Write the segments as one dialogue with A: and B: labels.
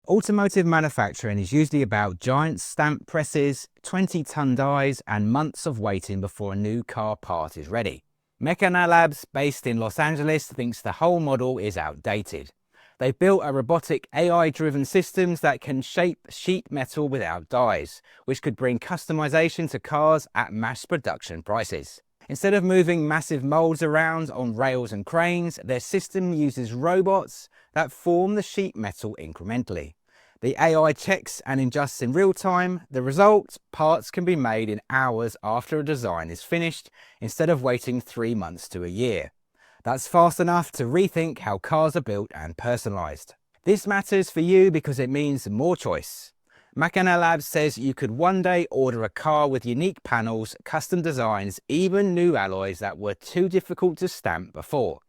A: Automotive manufacturing is usually about giant stamp presses, 20-ton dies, and months of waiting before a new car part is ready. Machina Labs, based in Los Angeles, thinks the whole model is outdated. They've built a robotic AI-driven systems that can shape sheet metal without dies, which could bring customization to cars at mass production prices. Instead of moving massive molds around on rails and cranes, their system uses robots that form the sheet metal incrementally. The AI checks and adjusts in real time. The result, parts can be made in hours after a design is finished, instead of waiting 3 months to a year. That's fast enough to rethink how cars are built and personalized. This matters for you because it means more choice. Machina Labs says you could one day order a car with unique panels, custom designs, even new alloys that were too difficult to stamp before.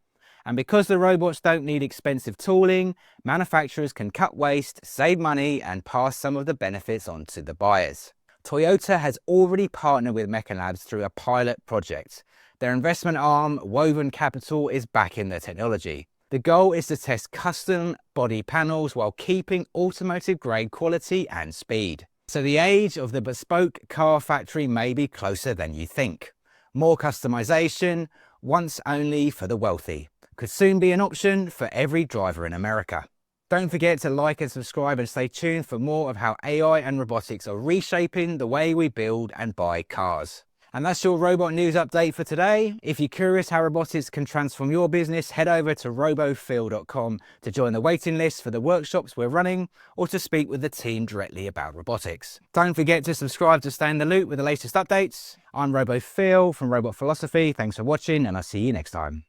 A: And because the robots don't need expensive tooling, manufacturers can cut waste, save money, and pass some of the benefits on to the buyers. Toyota has already partnered with Machina Labs through a pilot project. Their investment arm, Woven Capital, is backing the technology. The goal is to test custom body panels while keeping automotive-grade quality and speed. So the age of the bespoke car factory may be closer than you think. More customization, once only for the wealthy, could soon be an option for every driver in America. Don't forget to like and subscribe and stay tuned for more of how AI and robotics are reshaping the way we build and buy cars. And that's your robot news update for today. If you're curious how robotics can transform your business, head over to robophil.com to join the waiting list for the workshops we're running or to speak with the team directly about robotics. Don't forget to subscribe to stay in the loop with the latest updates. I'm RoboPhil from Robot Philosophy. Thanks for watching and I'll see you next time.